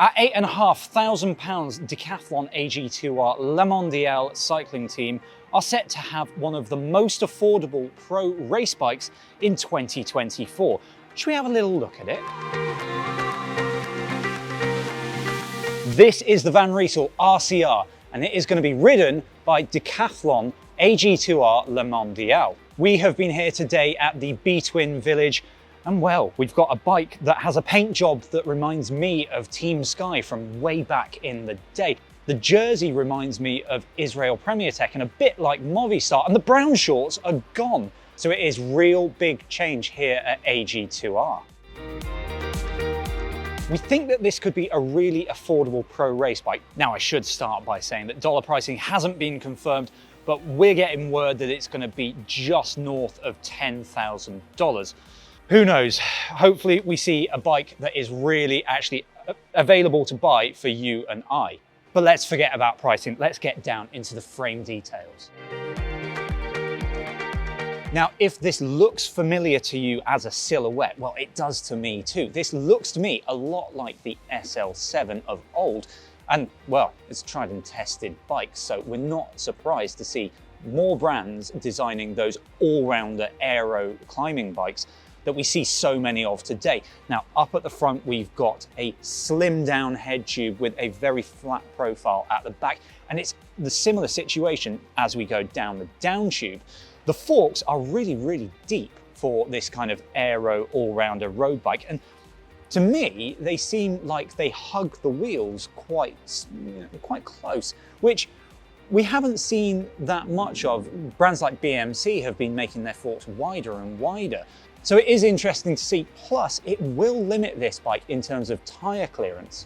At £8,500, Decathlon AG2R La Mondiale cycling team are set to have one of the most affordable pro race bikes in 2024. Should we have a little look at it? This is the Van Rysel RCR, and it is going to be ridden by Decathlon AG2R La Mondiale. We have been here today at the B-Twin Village, and well, we've got a bike that has a paint job that reminds me of Team Sky from way back in the day. The jersey reminds me of Israel Premier Tech and a bit like Movistar, and the brown shorts are gone. So it is real big change here at AG2R. We think that this could be a really affordable pro race bike. Now, I should start by saying that dollar pricing hasn't been confirmed, but we're getting word that it's going to be just north of $10,000. Who knows? Hopefully we see a bike that is really actually available to buy for you and I. But let's forget about pricing. Let's get down into the frame details. Now, if this looks familiar to you as a silhouette, well, it does to me too. This looks to me a lot like the SL7 of old. And well, it's a tried and tested bike, so we're not surprised to see more brands designing those all-rounder aero climbing bikes that we see so many of today. Now, up at the front, we've got a slimmed down head tube with a very flat profile at the back, and it's the similar situation as we go down the down tube. The forks are really, really deep for this kind of aero all-rounder road bike, and to me, they seem like they hug the wheels quite close, which we haven't seen that much of. Brands like BMC have been making their forks wider and wider. So it is interesting to see, plus it will limit this bike in terms of tyre clearance.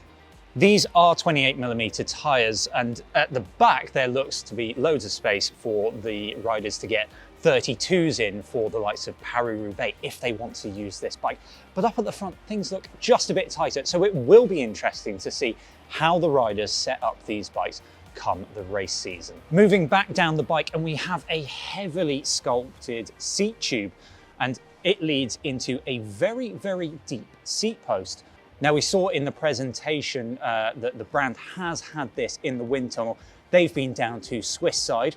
These are 28mm tyres, and at the back there looks to be loads of space for the riders to get 32s in for the likes of Paris-Roubaix if they want to use this bike. But up at the front, things look just a bit tighter, so it will be interesting to see how the riders set up these bikes come the race season. Moving back down the bike, and we have a heavily sculpted seat tube, and it leads into a very, very deep seat post. Now, we saw in the presentation that the brand has had this in the wind tunnel. They've been down to Swiss side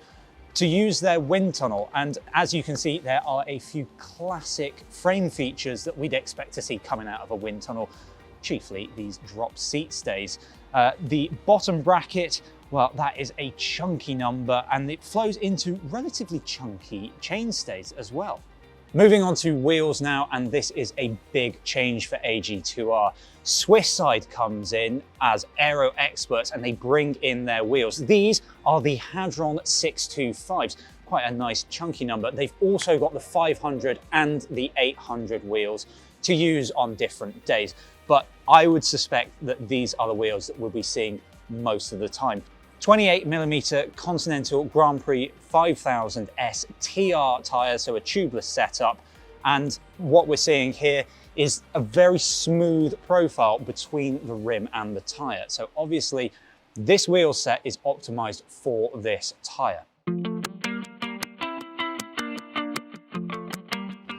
to use their wind tunnel. And as you can see, there are a few classic frame features that we'd expect to see coming out of a wind tunnel, chiefly these drop seat stays. The bottom bracket, well, that is a chunky number, and it flows into relatively chunky chainstays as well. Moving on to wheels now, and this is a big change for AG2R. Swiss side comes in as aero experts, and they bring in their wheels. These are the Hadron 625s, quite a nice chunky number. They've also got the 500 and the 800 wheels to use on different days, but I would suspect that these are the wheels that we'll be seeing most of the time. 28mm Continental Grand Prix 5000S TR tyres, so a tubeless setup. And what we're seeing here is a very smooth profile between the rim and the tyre. So obviously this wheel set is optimized for this tyre.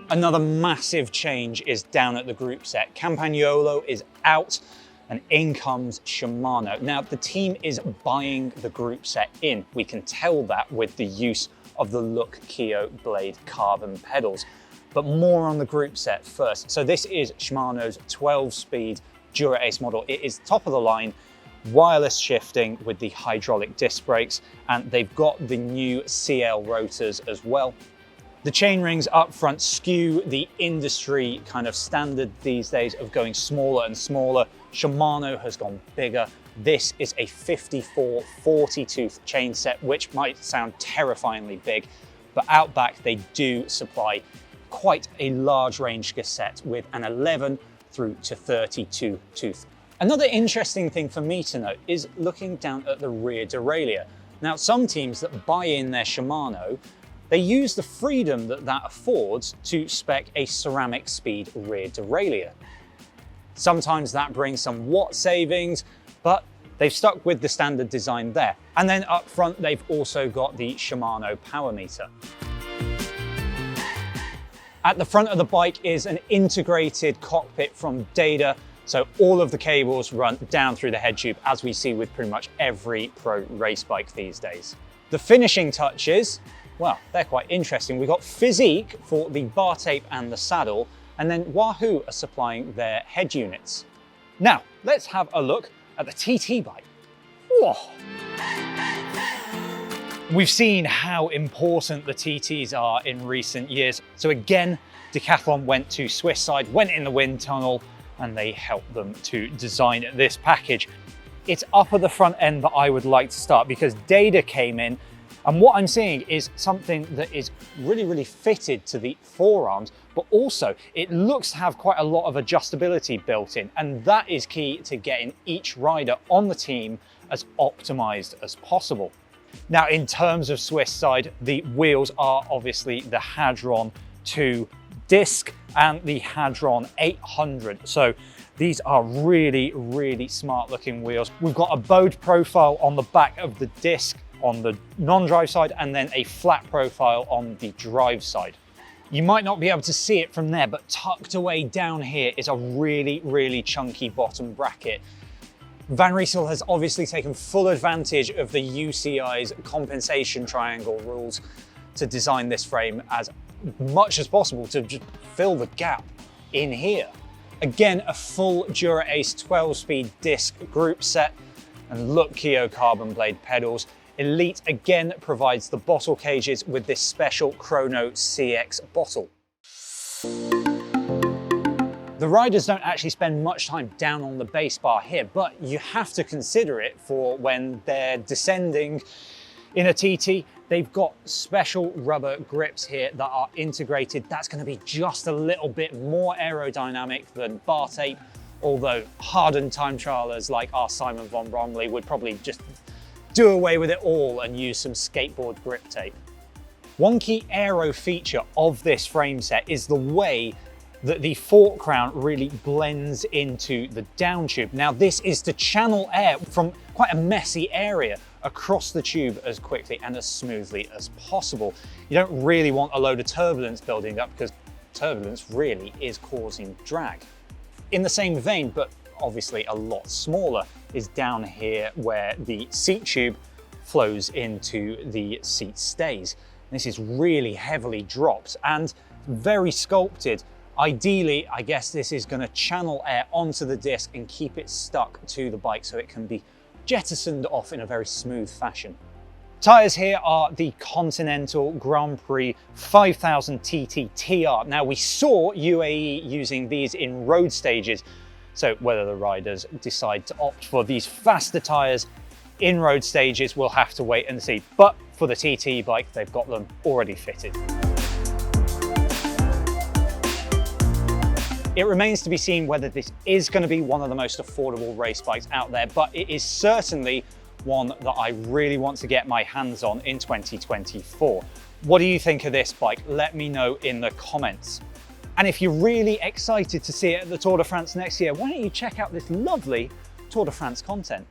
Another massive change is down at the group set. Campagnolo is out, and in comes Shimano. Now, the team is buying the group set in. We can tell that with the use of the Look Keo Blade carbon pedals. But more on the group set first. So this is Shimano's 12-speed Dura-Ace model. It is top of the line, wireless shifting with the hydraulic disc brakes, and they've got the new CL rotors as well. The chain rings up front skew the industry kind of standard these days of going smaller and smaller. Shimano has gone bigger. This is a 54 40-tooth chain set, which might sound terrifyingly big, but out back they do supply quite a large range cassette with an 11 through to 32 tooth. Another interesting thing for me to note is looking down at the rear derailleur. Now, some teams that buy in their Shimano, they use the freedom that that affords to spec a ceramic speed rear derailleur. Sometimes that brings some watt savings, but they've stuck with the standard design there. And then up front, they've also got the Shimano power meter. At the front of the bike is an integrated cockpit from Data. So all of the cables run down through the head tube, as we see with pretty much every pro race bike these days. The finishing touches, well, they're quite interesting. We've got Physique for the bar tape and the saddle, and then Wahoo are supplying their head units. Now, let's have a look at the TT bike. Whoa. We've seen how important the TTs are in recent years. So again, Decathlon went to Swiss side, went in the wind tunnel, and they helped them to design this package. It's up at the front end that I would like to start, because data came in, and what I'm seeing is something that is really fitted to the forearms, but also it looks to have quite a lot of adjustability built in, and that is key to getting each rider on the team as optimized as possible. Now, in terms of Swiss side, the wheels are obviously the Hadron 2 disc and the Hadron 800. So these are really smart looking wheels. We've got a bowed profile on the back of the disc on the non-drive side, and then a flat profile on the drive side. You might not be able to see it from there, but tucked away down here is a really chunky bottom bracket. Van Rysel has obviously taken full advantage of the UCI's compensation triangle rules to design this frame as much as possible to just fill the gap in here. Again, a full Dura-Ace 12-speed disc group set, and look, Keo carbon blade pedals. Elite again provides the bottle cages with this special Chrono CX bottle. The riders don't actually spend much time down on the base bar here, but you have to consider it for when they're descending in a TT. They've got special rubber grips here that are integrated. That's going to be just a little bit more aerodynamic than bar tape, although hardened time trialers like our Simon von Bromley would probably just do away with it all and use some skateboard grip tape. One key aero feature of this frame set is the way that the fork crown really blends into the down tube. Now, this is to channel air from quite a messy area across the tube as quickly and as smoothly as possible. You don't really want a load of turbulence building up, because turbulence really is causing drag. In the same vein, but obviously a lot smaller, is down here where the seat tube flows into the seat stays. This is really heavily dropped and very sculpted. Ideally, I guess this is going to channel air onto the disc and keep it stuck to the bike so it can be jettisoned off in a very smooth fashion. Tyres here are the Continental Grand Prix 5000 TT TR. Now, we saw UAE using these in road stages, so whether the riders decide to opt for these faster tyres in road stages, we'll have to wait and see. But for the TT bike, they've got them already fitted. It remains to be seen whether this is going to be one of the most affordable race bikes out there, but it is certainly one that I really want to get my hands on in 2024. What do you think of this bike? Let me know in the comments. And if you're really excited to see it at the Tour de France next year, why don't you check out this lovely Tour de France content?